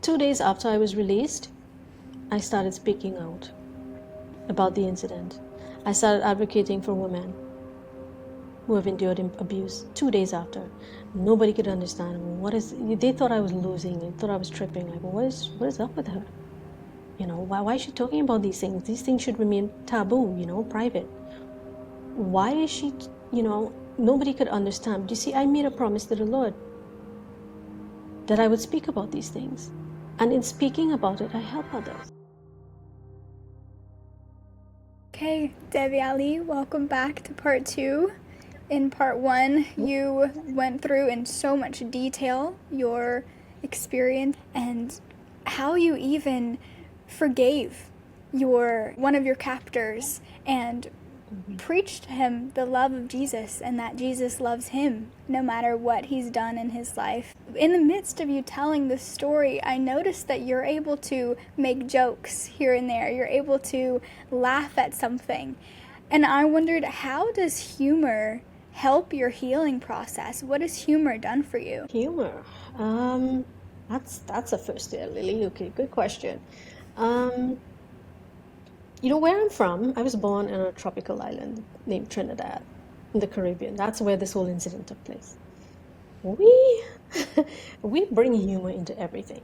2 days after I was released, I started speaking out about the incident. I started advocating for women who have endured abuse. 2 days after, nobody could understand they thought I was losing. They thought I was tripping. Like, what is up with her? Why is she talking about these things? These things should remain taboo, private. Why is she, nobody could understand. But you see, I made a promise to the Lord that I would speak about these things. And in speaking about it, I help others. Okay, Debbie Ali, welcome back to part 2. In part 1, you went through in so much detail your experience and how you even forgave one of your captors and preached to him the love of Jesus and that Jesus loves him no matter what he's done in his life. In the midst of you telling this story, I noticed that you're able to make jokes here and there. You're able to laugh at something. And I wondered, how does humor help your healing process? What has humor done for you? Humor. That's a first there, Lily. Okay, good question. Where I'm from, I was born in a tropical island named Trinidad in the Caribbean. That's where this whole incident took place. We bring humor into everything.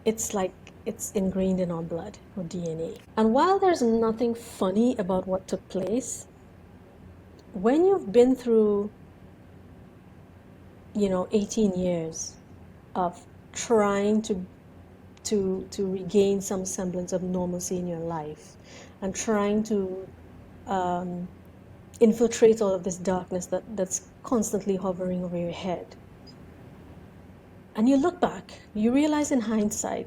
It's like it's ingrained in our blood or DNA. And while there's nothing funny about what took place, when you've been through 18 years of trying to regain some semblance of normalcy in your life and trying to infiltrate all of this darkness that's constantly hovering over your head. And you look back, you realize in hindsight,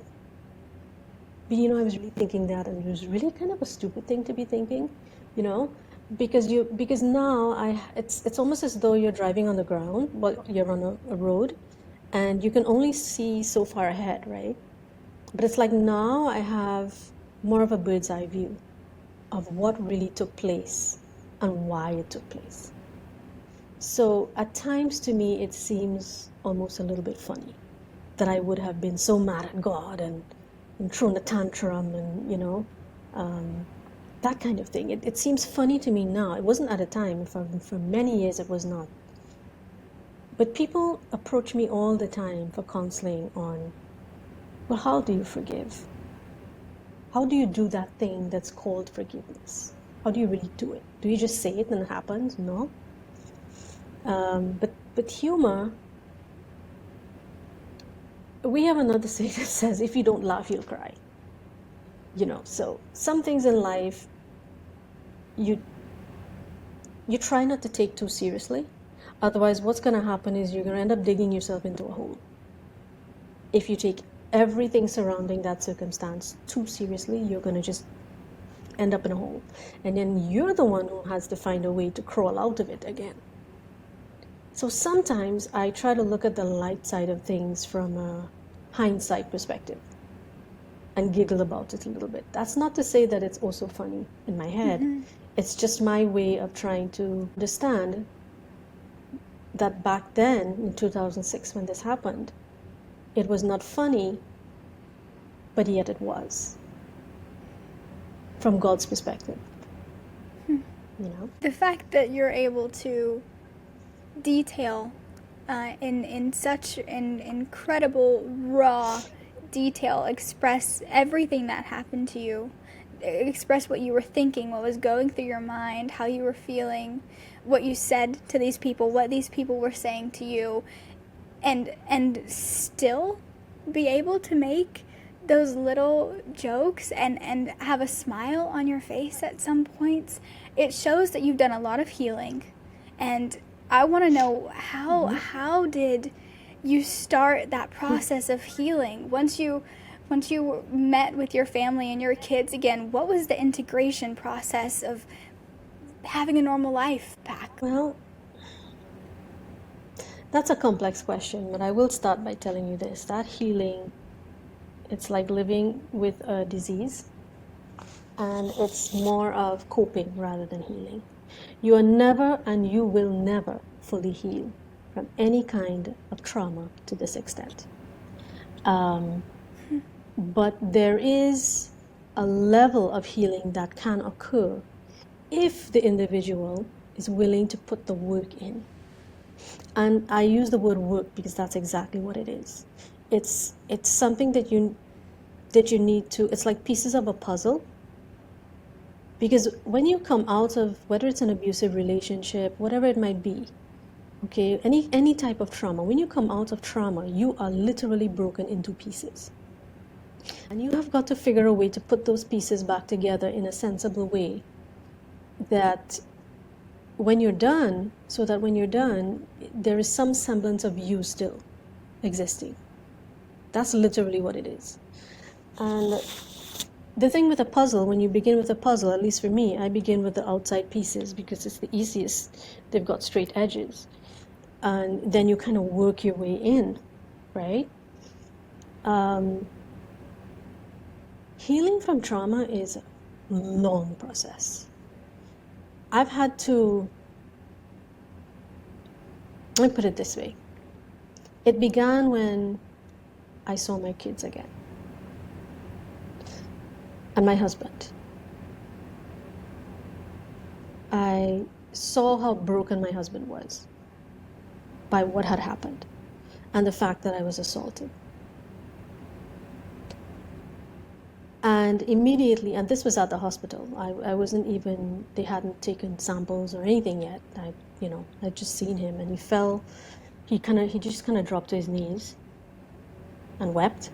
I was really thinking that, and it was really kind of a stupid thing to be thinking, because now it's almost as though you're driving on the ground, but you're on a road, and you can only see so far ahead, right? But it's like now I have more of a bird's eye view of what really took place and why it took place. So at times to me it seems almost a little bit funny that I would have been so mad at God and thrown a tantrum and that kind of thing. It seems funny to me now. It wasn't at a time. For many years it was not. But people approach me all the time for counseling on, well, how do you forgive? How do you do that thing that's called forgiveness? How do you really do it? Do you just say it and it happens? No. But humor, we have another saying that says, if you don't laugh, you'll cry. So some things in life, you try not to take too seriously. Otherwise, what's going to happen is you're going to end up digging yourself into a hole. If you take everything surrounding that circumstance too seriously, you're going to just end up in a hole. And then you're the one who has to find a way to crawl out of it again. So sometimes I try to look at the light side of things from a hindsight perspective and giggle about it a little bit. That's not to say that it's also funny in my head. Mm-hmm. It's just my way of trying to understand that back then, in 2006, when this happened, it was not funny, but yet it was, from God's perspective. The fact that you're able to detail in such an incredible, raw detail, express everything that happened to you, express what you were thinking, what was going through your mind, how you were feeling, what you said to these people, what these people were saying to you, and still be able to make those little jokes and have a smile on your face at some points. It shows that you've done a lot of healing. And I want to know how did you start that process of healing? Once you met with your family and your kids again, what was the integration process of having a normal life back? Well, that's a complex question, but I will start by telling you this. That healing, it's like living with a disease, and it's more of coping rather than healing. You are never and you will never fully heal from any kind of trauma to this extent. But there is a level of healing that can occur if the individual is willing to put the work in. And I use the word work because that's exactly what it is. It's something that you need to, it's like pieces of a puzzle. Because when you come out of, whether it's an abusive relationship, whatever it might be, okay, any type of trauma, when you come out of trauma, you are literally broken into pieces. And you have got to figure a way to put those pieces back together in a sensible way that when you're done, so that when you're done, there is some semblance of you still existing. That's literally what it is. And the thing with a puzzle, when you begin with a puzzle, at least for me, I begin with the outside pieces because it's the easiest. They've got straight edges. And then you kind of work your way in, right? Healing from trauma is a long process. I've had to, let me put it this way. It began when I saw my kids again. And my husband. I saw how broken my husband was by what had happened and the fact that I was assaulted. And immediately, and this was at the hospital, I wasn't even, they hadn't taken samples or anything yet. I'd just seen him and he fell, he just kind of dropped to his knees and wept.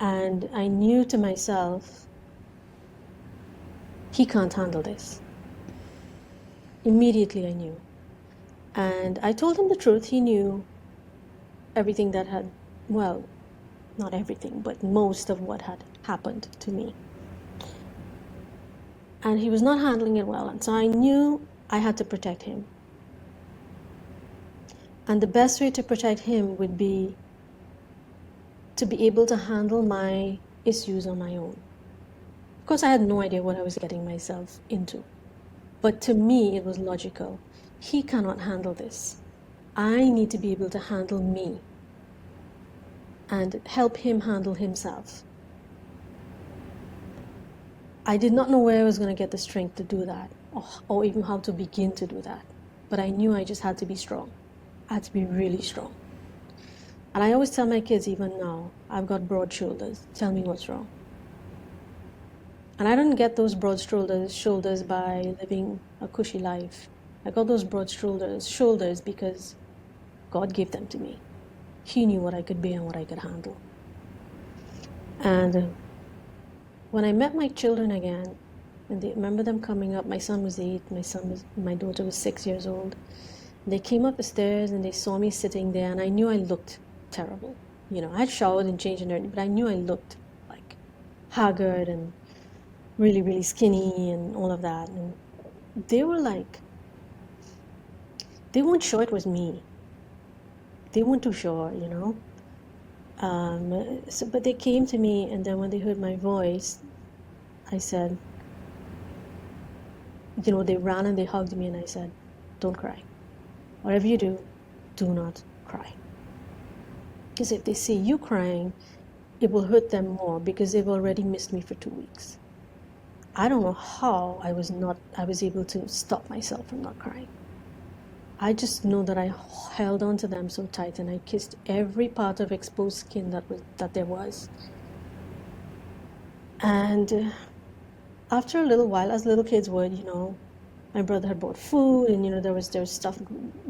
And I knew to myself, he can't handle this. Immediately I knew. And I told him the truth. He knew everything that had, well, not everything, but most of what had happened to me. And he was not handling it well. And so I knew I had to protect him. And the best way to protect him would be to be able to handle my issues on my own. Of course, I had no idea what I was getting myself into. But to me, it was logical. He cannot handle this. I need to be able to handle me and help him handle himself. I did not know where I was going to get the strength to do that, or even how to begin to do that. But I knew I just had to be strong. I had to be really strong. And I always tell my kids, even now, I've got broad shoulders. Tell me what's wrong. And I didn't get those broad shoulders by living a cushy life. I got those broad shoulders because God gave them to me. He knew what I could be and what I could handle. And when I met my children again, and they remember them coming up, my son was 8, my daughter was 6 years old. They came up the stairs and they saw me sitting there, and I knew I looked terrible. I had showered and changed and everything, but I knew I looked like haggard and really, really skinny and all of that. And they were like, they weren't sure it was me. They weren't too sure, but they came to me, and then when they heard my voice, I said, they ran and they hugged me, and I said, don't cry. Whatever you do, do not cry. Because if they see you crying, it will hurt them more because they've already missed me for 2 weeks. I don't know how I was able to stop myself from not crying. I just know that I held on to them so tight and I kissed every part of exposed skin that there was. And after a little while, as little kids would, my brother had bought food, and there was stuff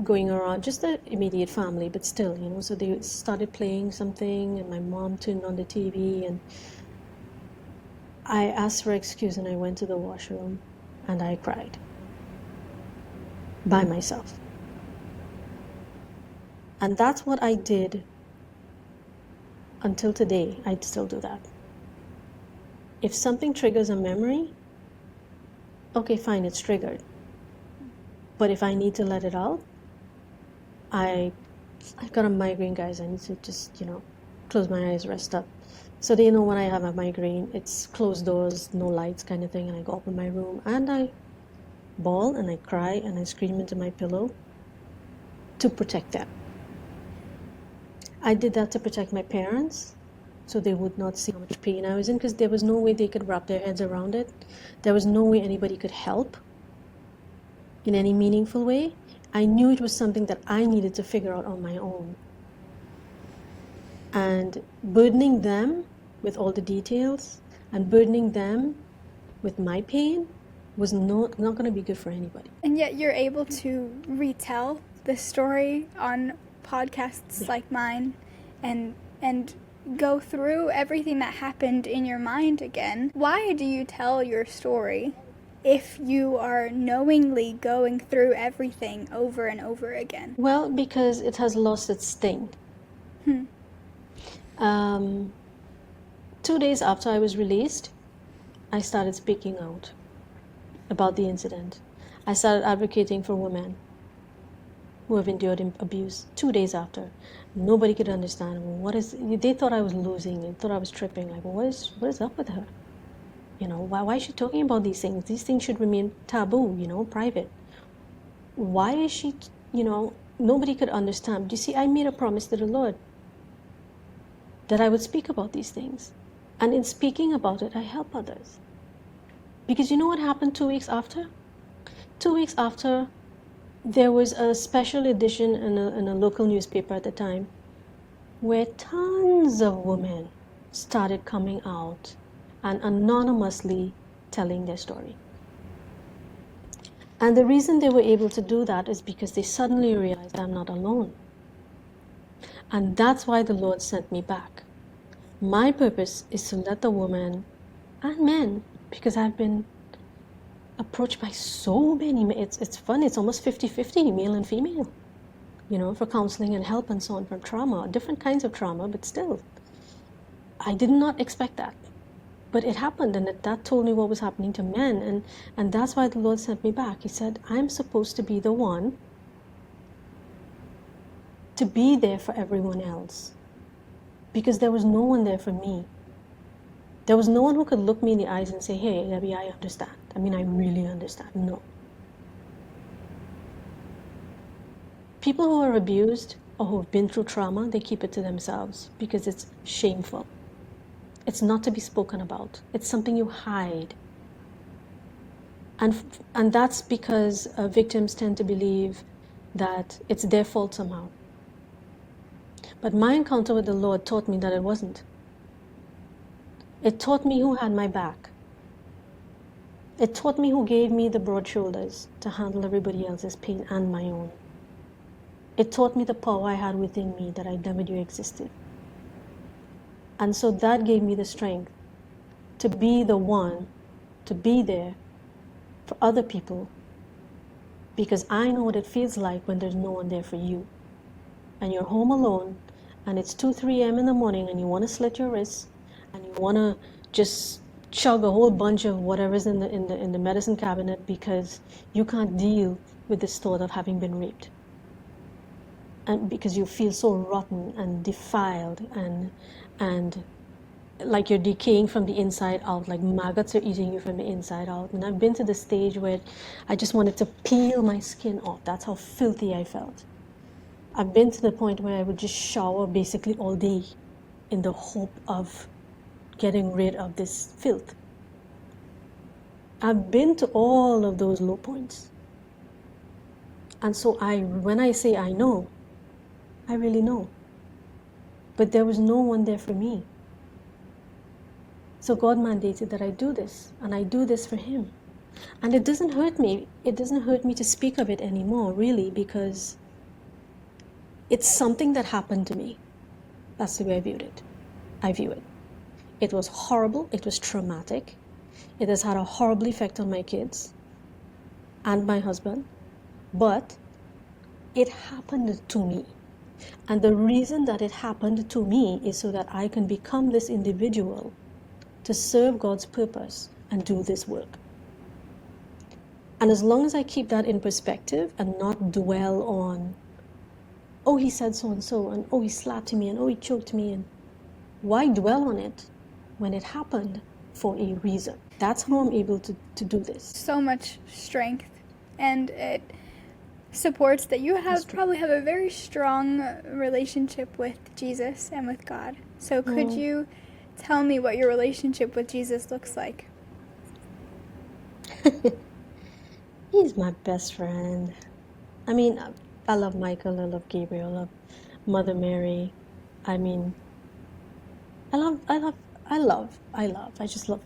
going around, just the immediate family, but still, so they started playing something, and my mom turned on the TV, and I asked for excuse, and I went to the washroom, and I cried by myself. And that's what I did until today. I'd still do that. If something triggers a memory, okay, fine, it's triggered. But if I need to let it out, I've got a migraine, guys. I need to just, close my eyes, rest up. So they know when I have a migraine, it's closed doors, no lights kind of thing, and I go up in my room and I bawl and I cry and I scream into my pillow to protect them. I did that to protect my parents, so they would not see how much pain I was in, because there was no way they could wrap their heads around it. There was no way anybody could help in any meaningful way. I knew it was something that I needed to figure out on my own. And burdening them with all the details and burdening them with my pain was not going to be good for anybody. And yet you're able to retell the story on podcasts like mine and go through everything that happened in your mind again. Why do you tell your story if you are knowingly going through everything over and over again? Well, because it has lost its sting. 2 days after I was released, I started speaking out about the incident. I started advocating for women who have endured abuse 2 days after. Nobody could understand they thought I was losing it, thought I was tripping, like, what is up with her? Why is she talking about these things? These things should remain taboo, private. Why is she, nobody could understand. But you see, I made a promise to the Lord that I would speak about these things. And in speaking about it, I help others. Because you know what happened 2 weeks after? 2 weeks after, there was a special edition in a local newspaper at the time where tons of women started coming out and anonymously telling their story. And the reason they were able to do that is because they suddenly realized I'm not alone. And that's why the Lord sent me back. My purpose is to let the women and men, because I've been approached by so many, it's fun, it's almost 50-50, male and female, for counseling and help and so on from trauma, different kinds of trauma, but still. I did not expect that. But it happened, and that told me what was happening to men, and that's why the Lord sent me back. He said, I'm supposed to be the one to be there for everyone else, because there was no one there for me. There was no one who could look me in the eyes and say, hey, Debbie, I understand. I really understand. No. People who are abused or who have been through trauma, they keep it to themselves because it's shameful. It's not to be spoken about. It's something you hide. And that's because victims tend to believe that it's their fault somehow. But my encounter with the Lord taught me that it wasn't. It taught me who had my back. It taught me who gave me the broad shoulders to handle everybody else's pain and my own. It taught me the power I had within me that I never knew existed. And so that gave me the strength to be the one, to be there for other people, because I know what it feels like when there's no one there for you. And you're home alone, and it's 2-3 a.m. in the morning, and you want to slit your wrists, and you want to just chug a whole bunch of whatever's in the medicine cabinet because you can't deal with this thought of having been raped. And because you feel so rotten and defiled and like you're decaying from the inside out, like maggots are eating you from the inside out. And I've been to the stage where I just wanted to peel my skin off. That's how filthy I felt. I've been to the point where I would just shower basically all day in the hope of getting rid of this filth. I've been to all of those low points. And so when I say I know, I really know. But there was no one there for me. So God mandated that I do this, and I do this for Him. And it doesn't hurt me. It doesn't hurt me to speak of it anymore, really, because it's something that happened to me. That's the way I viewed it. I view it. It was horrible. It was traumatic. It has had a horrible effect on my kids and my husband. But it happened to me. And the reason that it happened to me is so that I can become this individual to serve God's purpose and do this work. And as long as I keep that in perspective and not dwell on, oh, he said so and so, and oh, he slapped me, and oh, he choked me, and why dwell on it when it happened for a reason? That's how I'm able to do this. So much strength, and it supports that you probably have a very strong relationship with Jesus and with God. So could you tell me what your relationship with Jesus looks like? He's my best friend. I mean, I love Michael, I love Gabriel, I love Mother Mary. I mean, I just love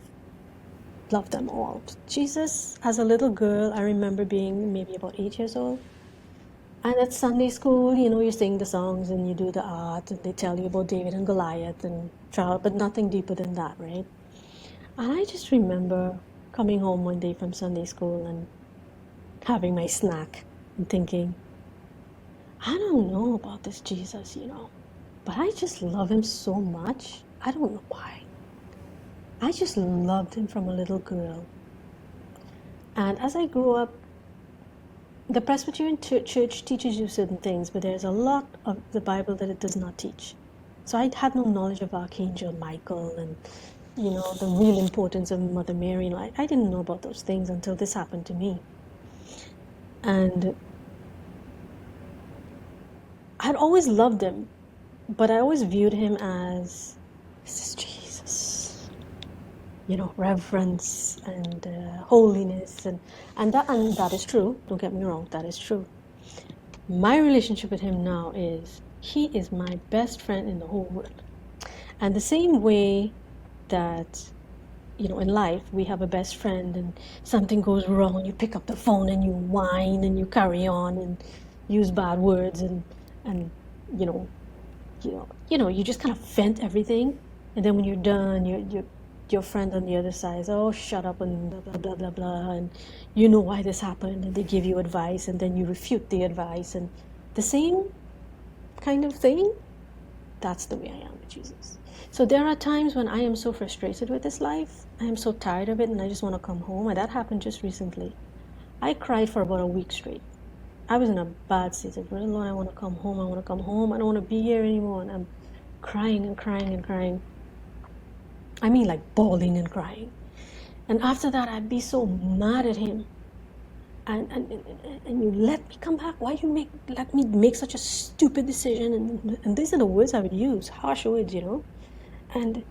them all. Jesus, as a little girl, I remember being maybe about 8 years old. And at Sunday school, you sing the songs and you do the art, and they tell you about David and Goliath and child, but nothing deeper than that, right? And I just remember coming home one day from Sunday school and having my snack and thinking, I don't know about this Jesus, but I just love him so much. I don't know why. I just loved him from a little girl. And as I grew up, the Presbyterian church teaches you certain things, but there's a lot of the Bible that it does not teach. So I had no knowledge of Archangel Michael and, the real importance of Mother Mary. I didn't know about those things until this happened to me. And I'd always loved him, but I always viewed him as, this is Jesus, reverence and holiness, and that is true. Don't get me wrong, that is true. My relationship with him now is he is my best friend in the whole world. And the same way that, in life we have a best friend and something goes wrong, you pick up the phone and you whine and you carry on and use bad words and you just kind of vent everything, and then when you're done, your friend on the other side is, oh, shut up and blah blah blah blah blah, and you know why this happened, and they give you advice, and then you refute the advice, and the same kind of thing. That's the way I am with Jesus. So there are times when I am so frustrated with this life, I am so tired of it, and I just want to come home. And that happened just recently. I cried for about a week straight. I was in a bad state of, Lord, I want to come home. I want to come home. I don't want to be here anymore. And I'm crying and crying and crying. I mean, like bawling and crying. And after that, I'd be so mad at him. And you let me come back. Why you let me make such a stupid decision? And these are the words I would use, harsh words, And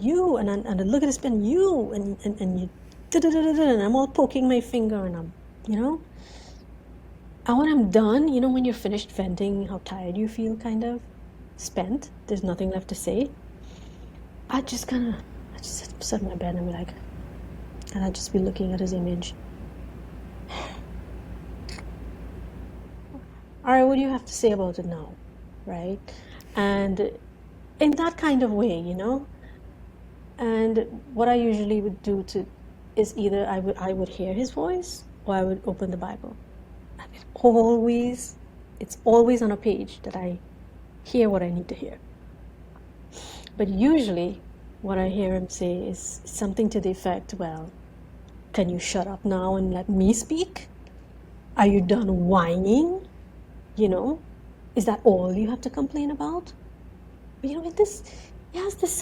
you and I look at this pen, you and you, and I'm all poking my finger, and I'm, And when I'm done, when you're finished venting how tired you feel, kind of spent, there's nothing left to say, I just sit in my bed and be like, and I'd just be looking at his image. All right, what do you have to say about it now? Right? And in that kind of way, And what I usually would do is either I would hear his voice or I would open the Bible. And it's always on a page that I hear what I need to hear. But usually what I hear him say is something to the effect, well, can you shut up now and let me speak? Are you done whining? Is that all you have to complain about? But he has this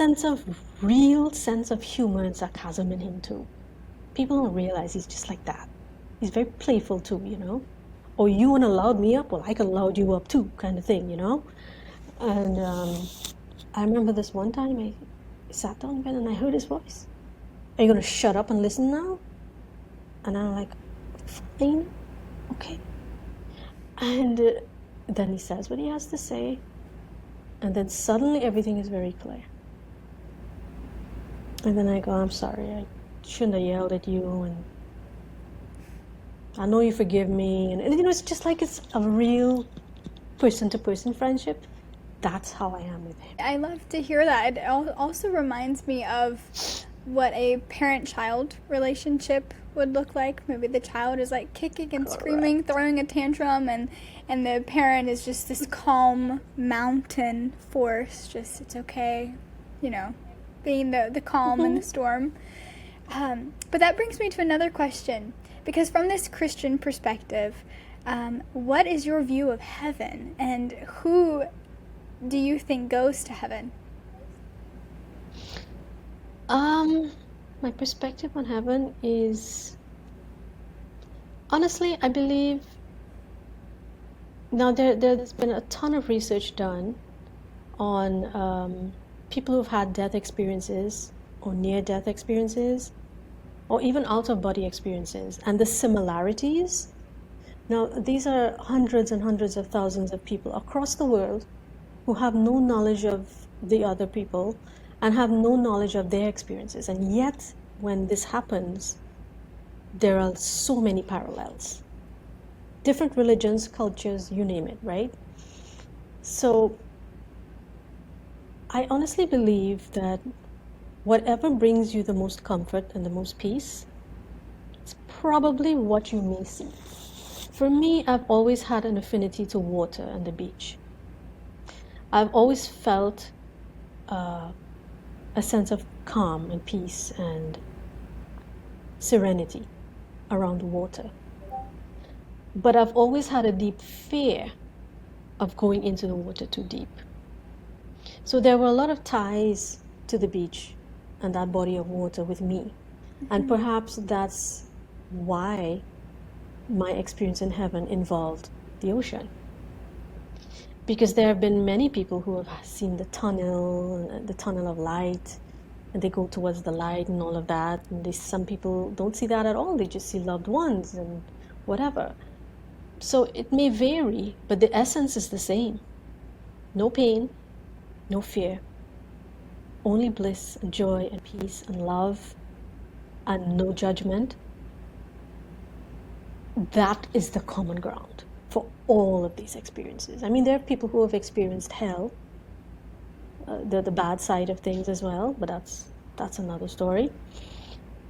real sense of humor and sarcasm in him too. People don't realize he's just like that. He's very playful too, Or you want to loud me up? Well, I can loud you up too, kind of thing, And I remember this one time I sat down in bed and I heard his voice. Are you going to shut up and listen now? And I'm like, fine, okay. And then he says what he has to say. And then suddenly everything is very clear. And then I go, I'm sorry, I shouldn't have yelled at you, and I know you forgive me. And it's just like it's a real person-to-person friendship. That's how I am with him. I love to hear that. It also reminds me of what a parent-child relationship would look like. Maybe the child is like kicking and screaming, throwing a tantrum, and the parent is just this calm mountain force, just, it's okay, being the calm in the storm. But that brings me to another question, because from this Christian perspective, what is your view of heaven, and who do you think goes to heaven? My perspective on heaven is, honestly, I believe, now there's been a ton of research done on people who've had death experiences or near-death experiences or even out-of-body experiences and the similarities. Now, these are hundreds and hundreds of thousands of people across the world who have no knowledge of the other people and have no knowledge of their experiences. And yet, when this happens, there are so many parallels. Different religions, cultures, you name it, right? So I honestly believe that whatever brings you the most comfort and the most peace, it's probably what you may see. For me, I've always had an affinity to water and the beach. I've always felt a sense of calm and peace and serenity around water. But I've always had a deep fear of going into the water too deep. So there were a lot of ties to the beach and that body of water with me. And perhaps that's why my experience in heaven involved the ocean. Because there have been many people who have seen the tunnel of light, and they go towards the light and all of that. And some people don't see that at all. They just see loved ones and whatever. So it may vary, but the essence is the same. No pain, no fear, only bliss and joy and peace and love and no judgment. That is the common ground for all of these experiences. I mean, there are people who have experienced hell, the bad side of things as well, but that's another story.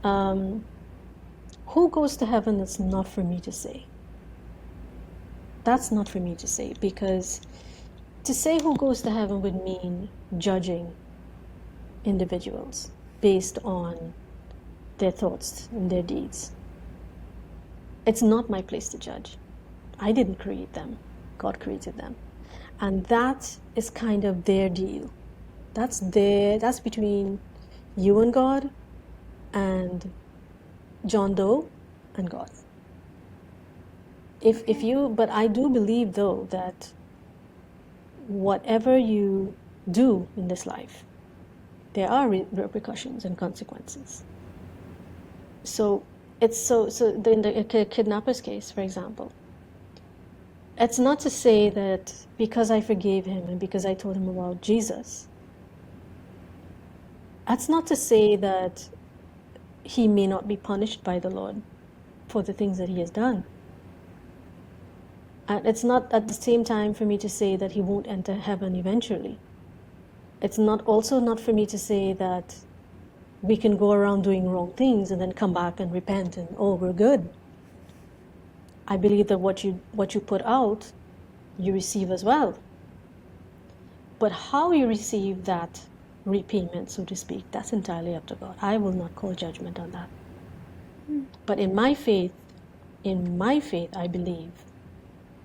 Who goes to heaven? It's not for me to say. That's not for me to say, because to say who goes to heaven would mean judging individuals based on their thoughts and their deeds. It's not my place to judge. I didn't create them. God created them. And that is kind of their deal. That's between you and God and John Doe and God. But I do believe though that whatever you do in this life, there are repercussions and consequences. So it's so in the kidnapper's case, for example, it's not to say that because I forgave him and because I told him about Jesus, that's not to say that he may not be punished by the Lord for the things that he has done. And it's not at the same time for me to say that he won't enter heaven eventually. It's also not for me to say that we can go around doing wrong things and then come back and repent and, oh, we're good. I believe that what you put out, you receive as well. But how you receive that repayment, so to speak, that's entirely up to God. I will not call judgment on that. But in my faith, I believe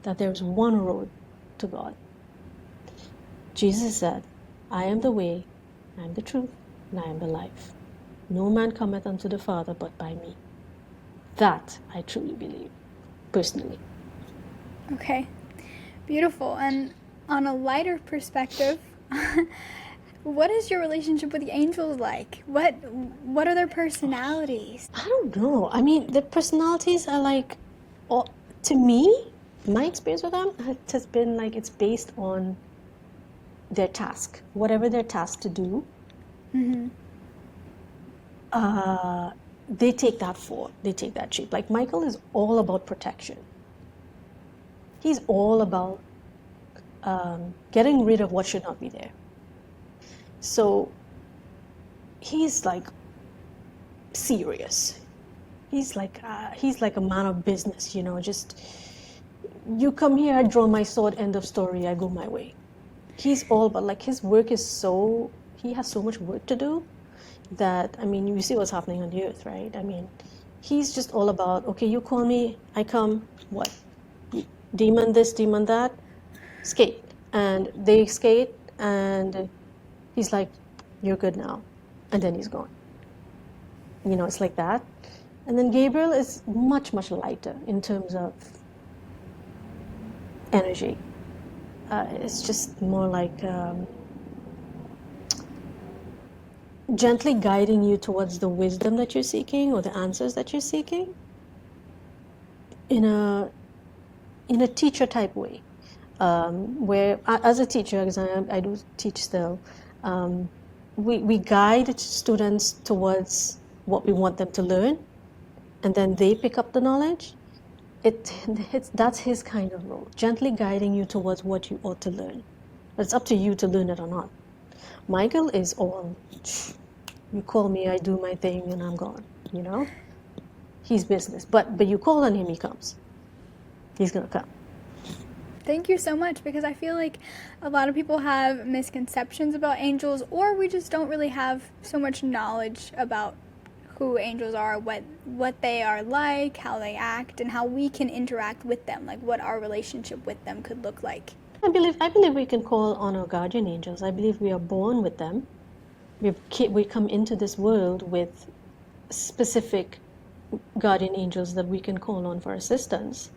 that there's one road to God. Jesus said, I am the way, I am the truth, and I am the life. No man cometh unto the Father but by me. That I truly believe, personally. Okay, beautiful. And on a lighter perspective, what is your relationship with the angels like? What are their personalities? I don't know. I mean, the personalities are like, to me, my experience with them has been like it's based on their task, whatever they're tasked to do. They take that shape. Like Michael is all about protection. He's all about getting rid of what should not be there. So he's like serious. He's like a man of business, just you come here, I draw my sword, end of story, I go my way. He's all about, like, his work is he has so much work to do that, I mean, you see what's happening on the earth, right? I mean, he's just all about, okay, you call me, I come, what? Demon this, demon that, skate. And they skate, and he's like, you're good now. And then he's gone. It's like that. And then Gabriel is much, much lighter in terms of energy. It's just more like gently guiding you towards the wisdom that you're seeking or the answers that you're seeking in a teacher type way. Where as a teacher, because I do teach still, we guide students towards what we want them to learn, and then they pick up the knowledge. That's his kind of role, gently guiding you towards what you ought to learn. But it's up to you to learn it or not. Michael is all, you call me, I do my thing, and I'm gone. You know, he's business. But you call on him, he comes. He's gonna come. Thank you so much, because I feel like a lot of people have misconceptions about angels, or we just don't really have so much knowledge about who angels are, what they are like, how they act, and how we can interact with them, like what our relationship with them could look like. I believe we can call on our guardian angels. I believe we are born with them. We come into this world with specific guardian angels that we can call on for assistance.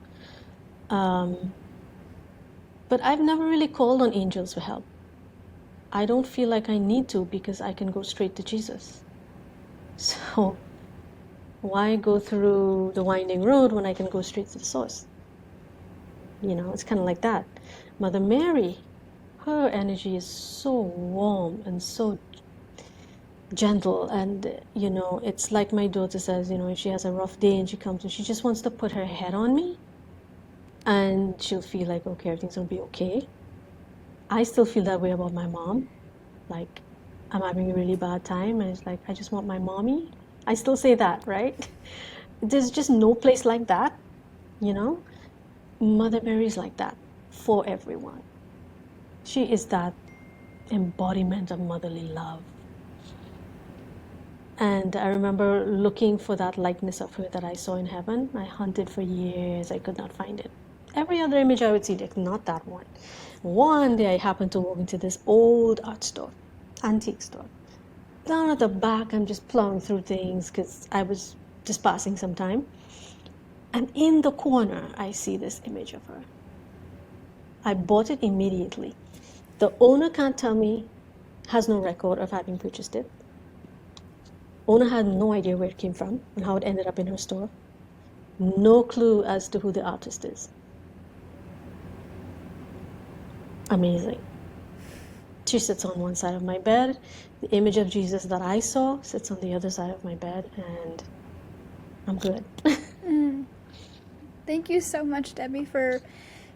But I've never really called on angels for help. I don't feel like I need to, because I can go straight to Jesus. So why go through the winding road when I can go straight to the source? You know, it's kind of like that. Mother Mary, her energy is so warm and so gentle, and you know, it's like my daughter says, you know, if she has a rough day and she comes and she just wants to put her head on me, and she'll feel like, okay, everything's gonna be okay. I still feel that way about my mom. Like, I'm having a really bad time, and it's like, I just want my mommy. I still say that, right? There's just no place like that, you know? Mother Mary's like that for everyone. She is that embodiment of motherly love. And I remember looking for that likeness of her that I saw in heaven. I hunted for years, I could not find it. Every other image I would see, like, not that one. One day I happened to walk into this old art store, antique store. Down at the back, I'm just plowing through things because I was just passing some time. And in the corner, I see this image of her. I bought it immediately. The owner can't tell me, has no record of having purchased it. Owner had no idea where it came from and how it ended up in her store. No clue as to who the artist is. Amazing. She sits on one side of my bed. The image of Jesus that I saw sits on the other side of my bed, and I'm good. Thank you so much, Debbie, for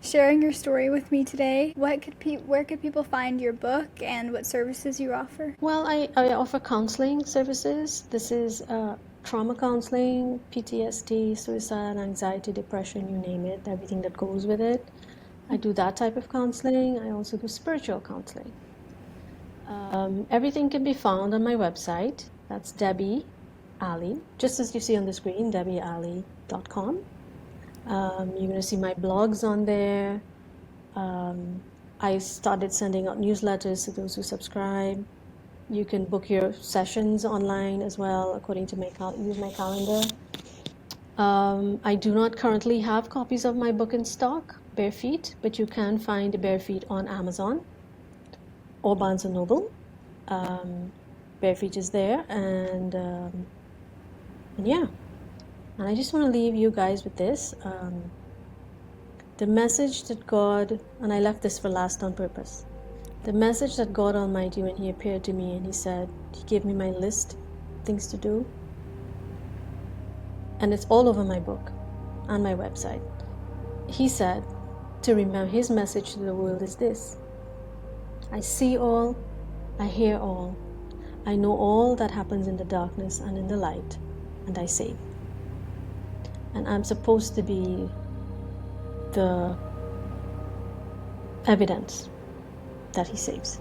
sharing your story with me today. Where could people find your book, and what services you offer? Well, I offer counseling services. This is trauma counseling, PTSD, suicide, anxiety, depression, you name it, everything that goes with it. I do that type of counseling. I also do spiritual counseling. Everything can be found on my website. That's Debbie Ali, just as you see on the screen, debbieali.com. You're going to see my blogs on there. I started sending out newsletters to those who subscribe. You can book your sessions online as well, according to use my calendar. I do not currently have copies of my book in stock, Bare Feet, but you can find Bare Feet on Amazon or Barnes & Noble. Bare Feet is there, and yeah. And I just want to leave you guys with this. The message that God, and I left this for last on purpose, the message that God Almighty, when He appeared to me and He said, He gave me my list, things to do, and it's all over my book, on my website. He said to remember, His message to the world is this: I see all, I hear all, I know all that happens in the darkness and in the light, and I save. And I'm supposed to be the evidence that He saves.